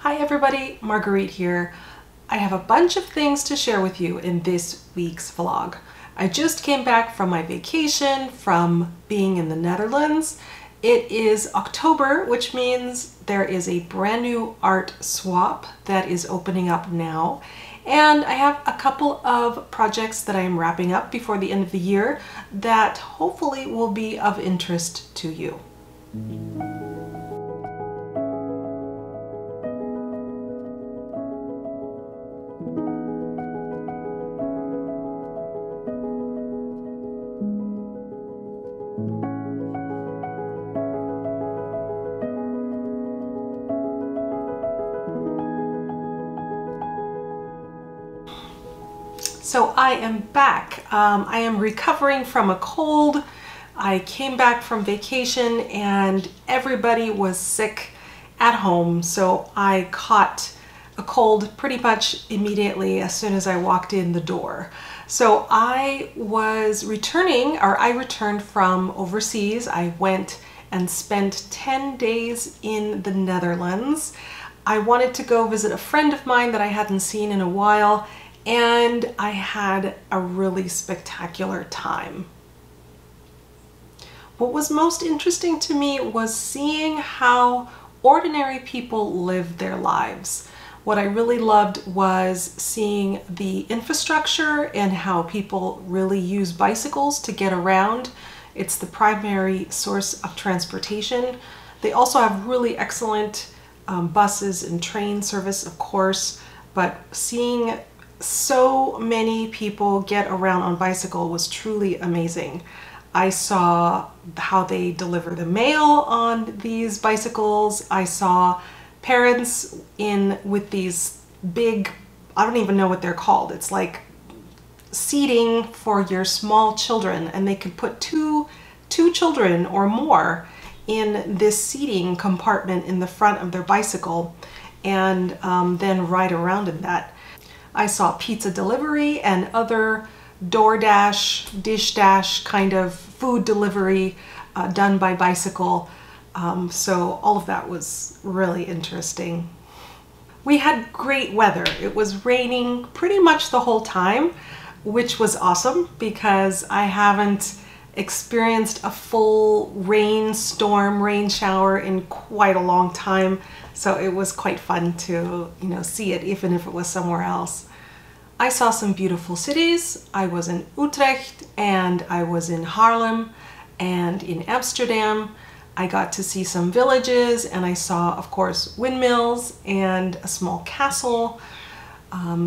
Hi everybody, Margarete here. I have a bunch of things to share with you in this week's vlog. I just came back from my vacation from being in the Netherlands. It is October, which means there is a brand new art swap that is opening up now. And I have a couple of projects that I am wrapping up before the end of the year that hopefully will be of interest to you. So I am back. I am recovering from a cold. I came back from vacation and everybody was sick at home, so I caught a cold pretty much immediately as soon as I walked in the door. So I returned from overseas. I went and spent 10 days in the Netherlands. I wanted to go visit a friend of mine that I hadn't seen in a while, and I had a really spectacular time. What was most interesting to me was seeing how ordinary people live their lives. What I really loved was seeing the infrastructure and how people really use bicycles to get around. It's the primary source of transportation. They also have really excellent buses and train service, of course, but seeing so many people get around on bicycle was truly amazing. I saw how they deliver the mail on these bicycles. I saw parents with these big, I don't even know what they're called. It's like seating for your small children, and they could put two children or more in this seating compartment in the front of their bicycle and then ride around in that. I saw pizza delivery and other DoorDash, DishDash kind of food delivery done by bicycle. So all of that was really interesting. We had great weather. It was raining pretty much the whole time, which was awesome because I haven't experienced a full rain shower in quite a long time. So it was quite fun to, see it even if it was somewhere else. I saw some beautiful cities. I was in Utrecht and I was in Haarlem and in Amsterdam. I got to see some villages and I saw, of course, windmills and a small castle.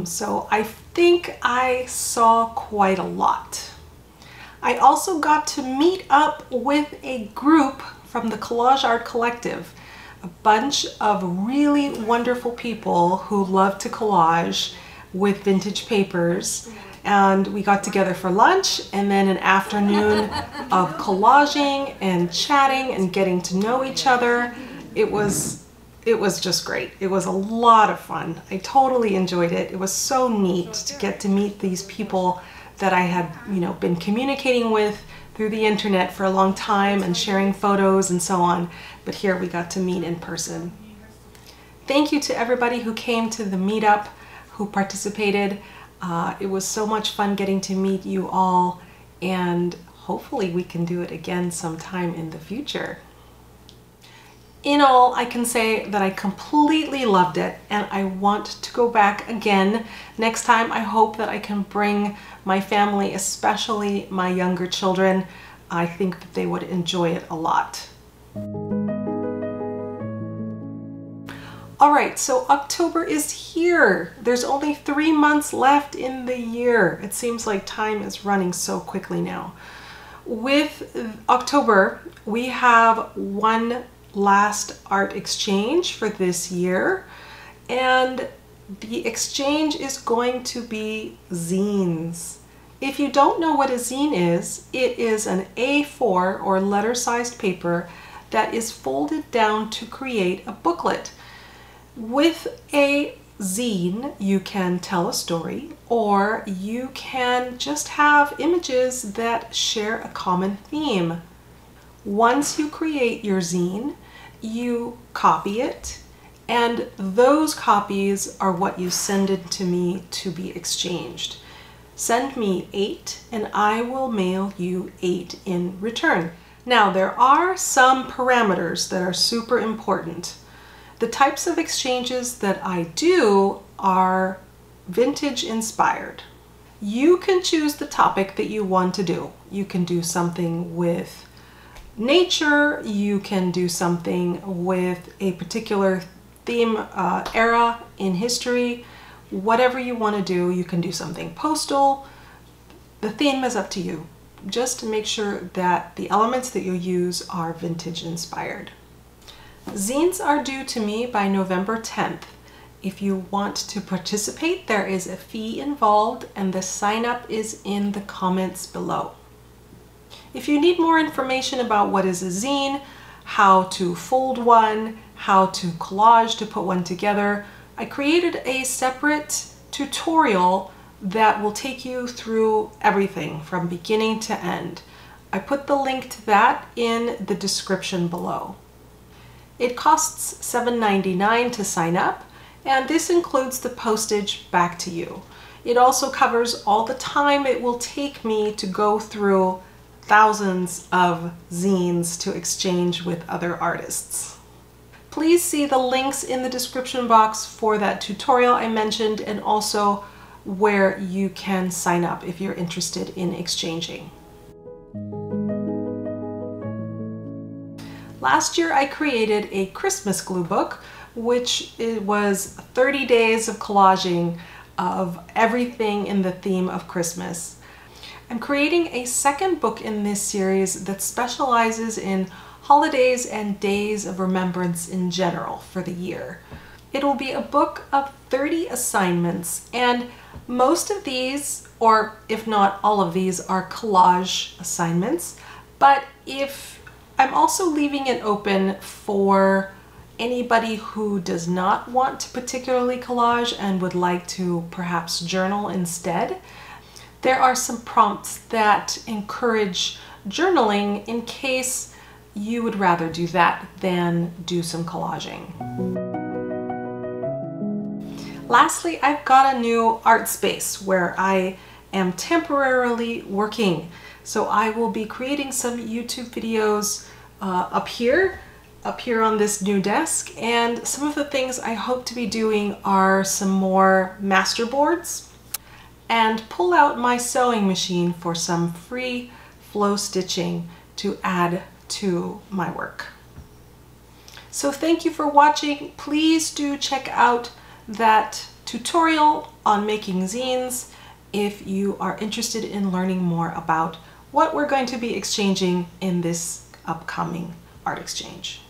So I think I saw quite a lot. I also got to meet up with a group from the Collage Art Collective, a bunch of really wonderful people who love to collage with vintage papers, and we got together for lunch and then an afternoon of collaging and chatting and getting to know each other. It was just great. It was a lot of fun. I totally enjoyed it. It was so neat to get to meet these people that I had, been communicating with through the internet for a long time and sharing photos and so on. But here we got to meet in person. Thank you to everybody who came to the meetup, who participated. It was so much fun getting to meet you all, and hopefully we can do it again sometime in the future. In all, I can say that I completely loved it and I want to go back again. Next time, I hope that I can bring my family, especially my younger children. I think that they would enjoy it a lot. All right, so October is here. There's only 3 months left in the year. It seems like time is running so quickly now. With October, we have one last art exchange for this year, and the exchange is going to be zines. If you don't know what a zine is, it is an A4 or letter-sized paper that is folded down to create a booklet. With a zine, you can tell a story, or you can just have images that share a common theme. Once you create your zine, you copy it And those copies are what you send it to me to be exchanged. Send me 8 and I will mail you 8 in return. Now, there are some parameters that are super important. The types of exchanges that I do are vintage inspired. You can choose the topic that you want to do. You can do something with nature, you can do something with a particular theme era in history, whatever you want to do. You can do something postal. The theme is up to you. Just make sure that the elements that you use are vintage inspired. Zines are due to me by November 10th. If you want to participate, there is a fee involved and the sign up is in the comments below. If you need more information about what is a zine, how to fold one, how to collage to put one together, I created a separate tutorial that will take you through everything from beginning to end. I put the link to that in the description below. It costs $7.99 to sign up, and this includes the postage back to you. It also covers all the time it will take me to go through thousands of zines to exchange with other artists. Please see the links in the description box for that tutorial I mentioned, and also where you can sign up if you're interested in exchanging. Last year I created a Christmas glue book, which it was 30 days of collaging of everything in the theme of Christmas. I'm creating a second book in this series that specializes in holidays and days of remembrance in general for the year. It will be a book of 30 assignments, and most of these, or if not all of these, are collage assignments, but I'm also leaving it open for anybody who does not want to particularly collage and would like to perhaps journal instead. There are some prompts that encourage journaling in case you would rather do that than do some collaging. Lastly, I've got a new art space where I am temporarily working. So I will be creating some YouTube videos up here on this new desk, and some of the things I hope to be doing are some more masterboards and pull out my sewing machine for some free flow stitching to add to my work. So thank you for watching. Please do check out that tutorial on making zines if you are interested in learning more about what we're going to be exchanging in this upcoming art exchange.